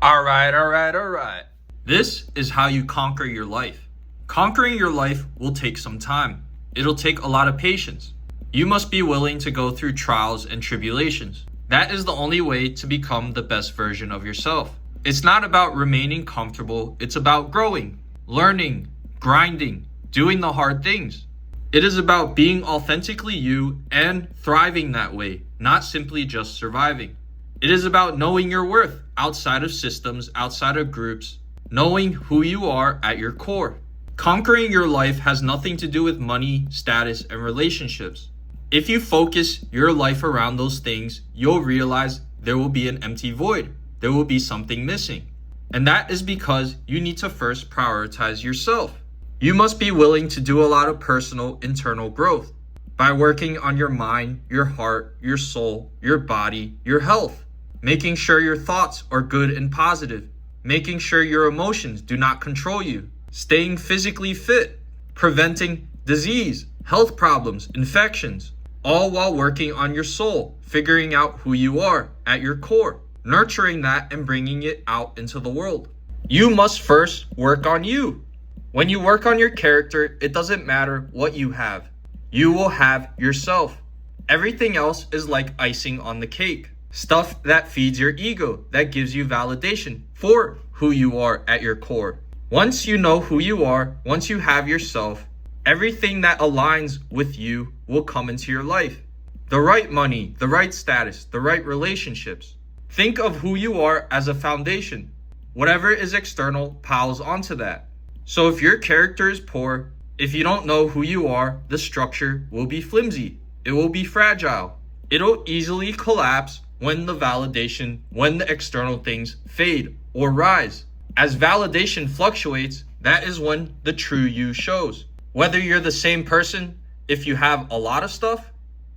All right. This is how you conquer your life. Conquering your life will take some time. It'll take a lot of patience. You must be willing to go through trials and tribulations. That is the only way to become the best version of yourself. It's not about remaining comfortable, it's about growing, learning, grinding, doing the hard things. It is about being authentically you and thriving that way, not simply just surviving. It is about knowing your worth outside of systems, outside of groups, knowing who you are at your core. Conquering your life has nothing to do with money, status, and relationships. If you focus your life around those things, you'll realize there will be an empty void. There will be something missing. And that is because you need to first prioritize yourself. You must be willing to do a lot of personal internal growth by working on your mind, your heart, your soul, your body, your health, making sure your thoughts are good and positive, making sure your emotions do not control you, staying physically fit, preventing disease, health problems, infections, all while working on your soul, figuring out who you are at your core, nurturing that and bringing it out into the world. You must first work on you. When you work on your character, it doesn't matter what you have. You will have yourself. Everything else is like icing on the cake. Stuff that feeds your ego, that gives you validation for who you are at your core. Once you know who you are, once you have yourself, everything that aligns with you will come into your life. The right money, the right status, the right relationships. Think of who you are as a foundation. Whatever is external piles onto that. So if your character is poor, if you don't know who you are, the structure will be flimsy. It will be fragile. It'll easily collapse when the external things fade or rise. As validation fluctuates, that is when the true you shows. Whether you're the same person if you have a lot of stuff,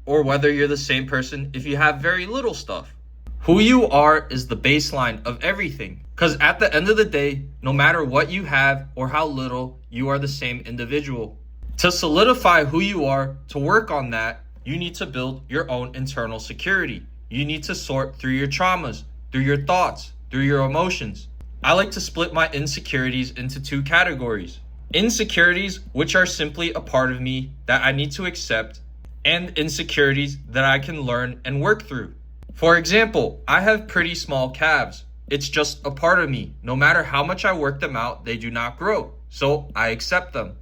or whether you're the same person if you have very little stuff. Who you are is the baseline of everything. Because at the end of the day, no matter what you have or how little, you are the same individual. To solidify who you are, to work on that, you need to build your own internal security. You need to sort through your traumas, through your thoughts, through your emotions. I like to split my insecurities into two categories. Insecurities, which are simply a part of me that I need to accept, and insecurities that I can learn and work through. For example, I have pretty small calves. It's just a part of me. No matter how much I work them out, they do not grow. So I accept them.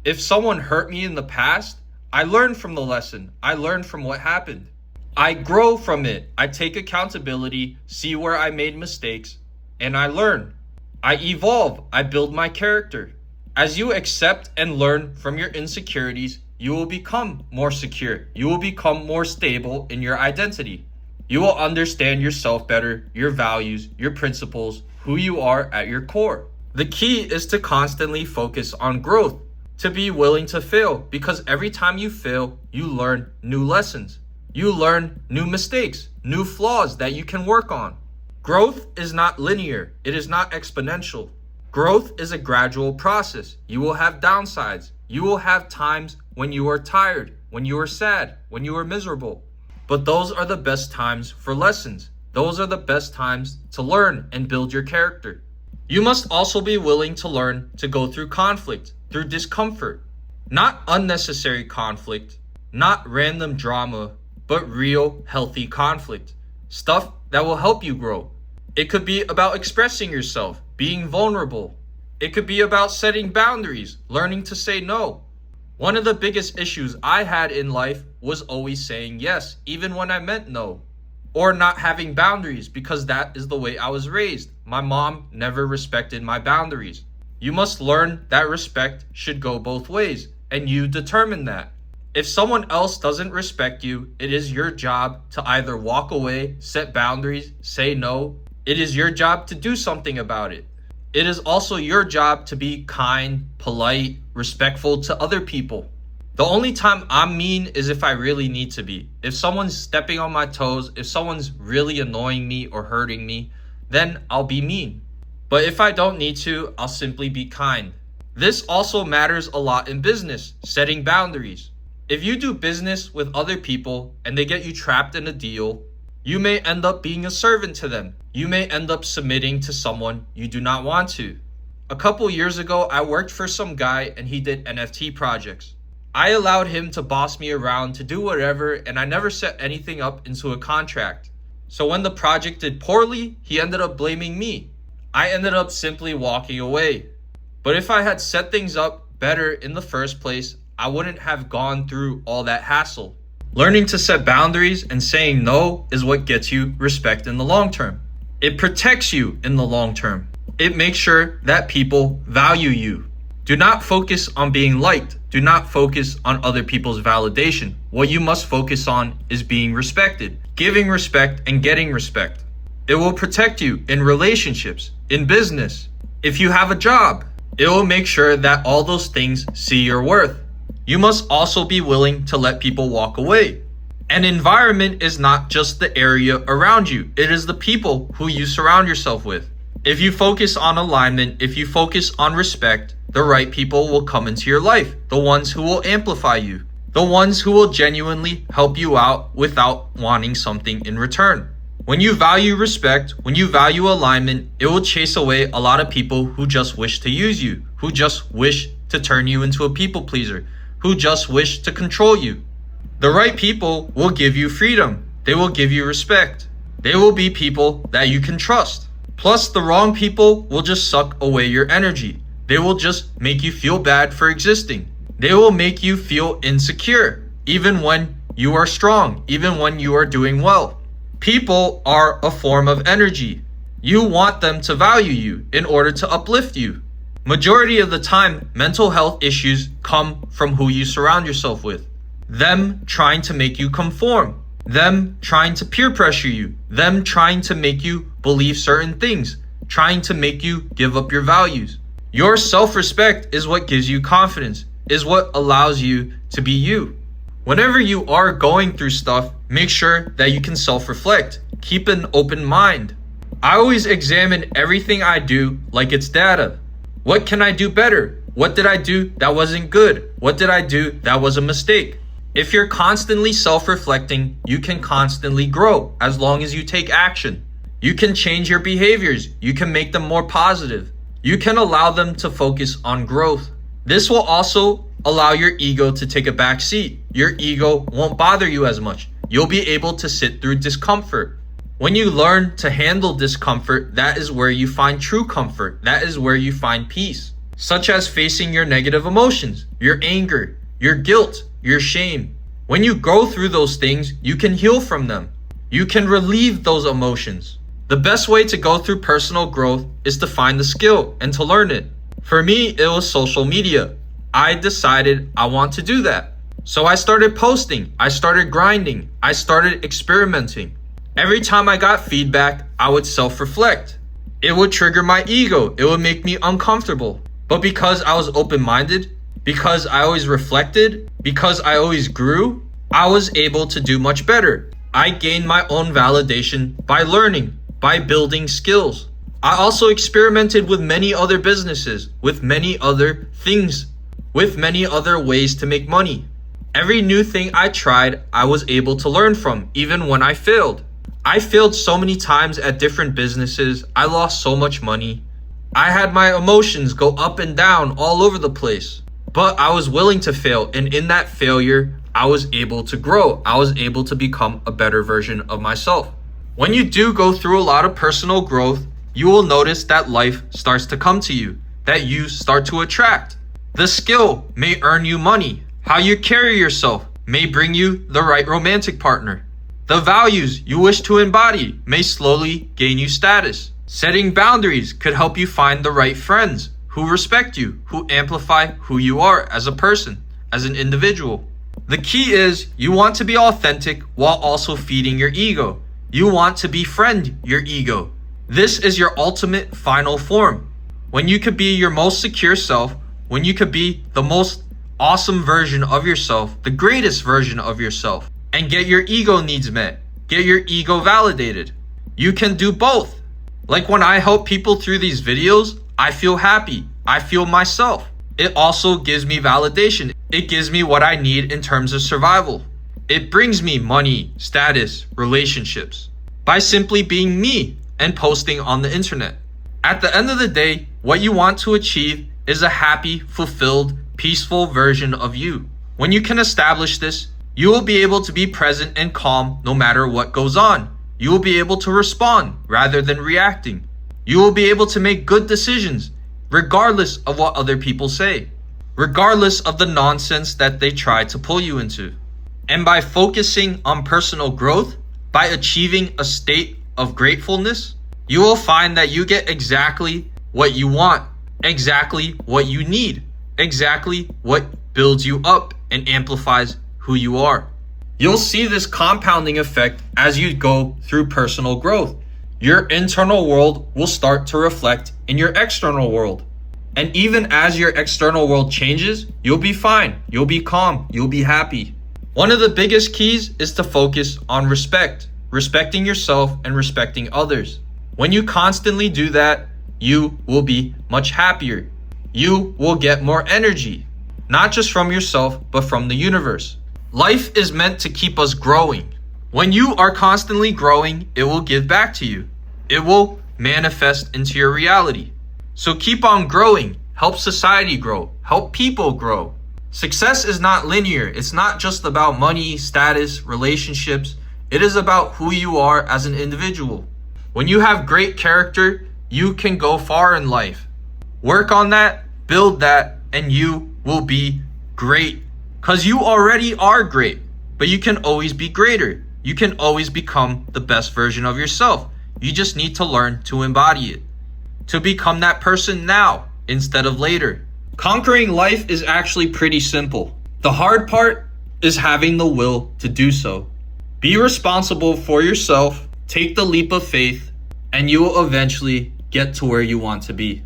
If someone hurt me in the past, I learn from the lesson. I learn from what happened. I grow from it. I take accountability, see where I made mistakes, and I learn. I evolve. I build my character. As you accept and learn from your insecurities, you will become more secure. You will become more stable in your identity. You will understand yourself better, your values, your principles, who you are at your core. The key is to constantly focus on growth, to be willing to fail, because every time you fail, you learn new lessons. You learn new mistakes, new flaws that you can work on. Growth is not linear. It is not exponential. Growth is a gradual process. You will have downsides. You will have times when you are tired, when you are sad, when you are miserable. But those are the best times for lessons. Those are the best times to learn and build your character. You must also be willing to learn to go through conflict, through discomfort. Not unnecessary conflict, not random drama, but real, healthy conflict. Stuff that will help you grow. It could be about expressing yourself, being vulnerable. It could be about setting boundaries, learning to say no. One of the biggest issues I had in life was always saying yes, even when I meant no. Or not having boundaries, because that is the way I was raised. My mom never respected my boundaries. You must learn that respect should go both ways, and you determine that. If someone else doesn't respect you, it is your job to either walk away, set boundaries, say no. It is your job to do something about it. It is also your job to be kind, polite, respectful to other people. The only time I'm mean is if I really need to be. If someone's stepping on my toes, if someone's really annoying me or hurting me, then I'll be mean. But if I don't need to, I'll simply be kind. This also matters a lot in business, setting boundaries. If you do business with other people and they get you trapped in a deal, You may end up being a servant to them. You may end up submitting to someone you do not want to. A couple years ago, I worked for some guy and he did NFT projects. I allowed him to boss me around to do whatever, and I never set anything up into a contract. So when the project did poorly, he ended up blaming me. I ended up simply walking away. But if I had set things up better in the first place, I wouldn't have gone through all that hassle. Learning to set boundaries and saying no is what gets you respect in the long term. It protects you in the long term. It makes sure that people value you. Do not focus on being liked. Do not focus on other people's validation. What you must focus on is being respected, giving respect and getting respect. It will protect you in relationships, in business. If you have a job, it will make sure that all those things see your worth. You must also be willing to let people walk away. An environment is not just the area around you. It is the people who you surround yourself with. If you focus on alignment, if you focus on respect, the right people will come into your life. The ones who will amplify you. The ones who will genuinely help you out without wanting something in return. When you value respect, when you value alignment, it will chase away a lot of people who just wish to use you, who just wish to turn you into a people pleaser, who just wish to control you. The right people will give you freedom. They will give you respect. They will be people that you can trust. Plus, the wrong people will just suck away your energy. They will just make you feel bad for existing. They will make you feel insecure, even when you are strong, even when you are doing well. People are a form of energy. You want them to value you in order to uplift you. Majority of the time, mental health issues come from who you surround yourself with. Them trying to make you conform. Them trying to peer pressure you. Them trying to make you believe certain things. Trying to make you give up your values. Your self-respect is what gives you confidence, is what allows you to be you. Whenever you are going through stuff, make sure that you can self-reflect. Keep an open mind. I always examine everything I do like it's data. What can I do better? What did I do that wasn't good? What did I do that was a mistake? If you're constantly self-reflecting, you can constantly grow as long as you take action. You can change your behaviors. You can make them more positive. You can allow them to focus on growth. This will also allow your ego to take a back seat. Your ego won't bother you as much. You'll be able to sit through discomfort. When you learn to handle discomfort, that is where you find true comfort. That is where you find peace, such as facing your negative emotions, your anger, your guilt, your shame. When you go through those things, you can heal from them. You can relieve those emotions. The best way to go through personal growth is to find the skill and to learn it. For me, it was social media. I decided I want to do that. So I started posting. I started grinding. I started experimenting. Every time I got feedback, I would self-reflect. It would trigger my ego. It would make me uncomfortable. But because I was open-minded, because I always reflected, because I always grew, I was able to do much better. I gained my own validation by learning, by building skills. I also experimented with many other businesses, with many other things, with many other ways to make money. Every new thing I tried, I was able to learn from, even when I failed. I failed so many times at different businesses. I lost so much money. I had my emotions go up and down all over the place. But I was willing to fail, and in that failure, I was able to grow. I was able to become a better version of myself. When you do go through a lot of personal growth, you will notice that life starts to come to you, that you start to attract. The skill may earn you money. How you carry yourself may bring you the right romantic partner. The values you wish to embody may slowly gain you status. Setting boundaries could help you find the right friends who respect you, who amplify who you are as a person, as an individual. The key is you want to be authentic while also feeding your ego. You want to befriend your ego. This is your ultimate final form. When you could be your most secure self, when you could be the most awesome version of yourself, the greatest version of yourself, and get your ego needs met, get your ego validated. You can do both. Like when I help people through these videos, I feel happy. I feel myself. It also gives me validation. It gives me what I need in terms of survival. It brings me money, status, relationships. by simply being me and posting on the internet. At the end of the day, what you want to achieve is a happy, fulfilled, peaceful version of you. When you can establish this, you will be able to be present and calm no matter what goes on. You will be able to respond rather than reacting. You will be able to make good decisions regardless of what other people say, regardless of the nonsense that they try to pull you into. And by focusing on personal growth, by achieving a state of gratefulness, you will find that you get exactly what you want, exactly what you need, exactly what builds you up and amplifies who you are. You'll see this compounding effect as you go through personal growth. Your internal world will start to reflect in your external world. And even as your external world changes, you'll be fine, you'll be calm, you'll be happy. One of the biggest keys is to focus on respect, respecting yourself and respecting others. When you constantly do that, you will be much happier. You will get more energy, not just from yourself, but from the universe. Life is meant to keep us growing. When you are constantly growing, it will give back to you. It will manifest into your reality. So keep on growing. Help society grow. Help people grow. Success is not linear. It's not just about money, status, relationships. It is about who you are as an individual. When you have great character, you can go far in life. Work on that, build that, and you will be great. Because you already are great, but you can always be greater. You can always become the best version of yourself. You just need to learn to embody it, to become that person now instead of later. Conquering life is actually pretty simple. The hard part is having the will to do so. Be responsible for yourself, take the leap of faith, and you will eventually get to where you want to be.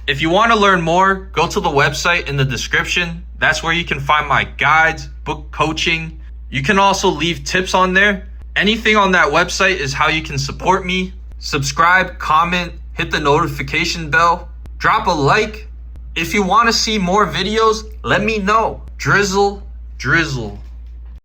If you want to learn more, go to the website in the description. That's where you can find my guides, book coaching. You can also leave tips on there. Anything on that website is how you can support me. Subscribe, comment, hit the notification bell, drop a like. If you want to see more videos, let me know. Drizzle.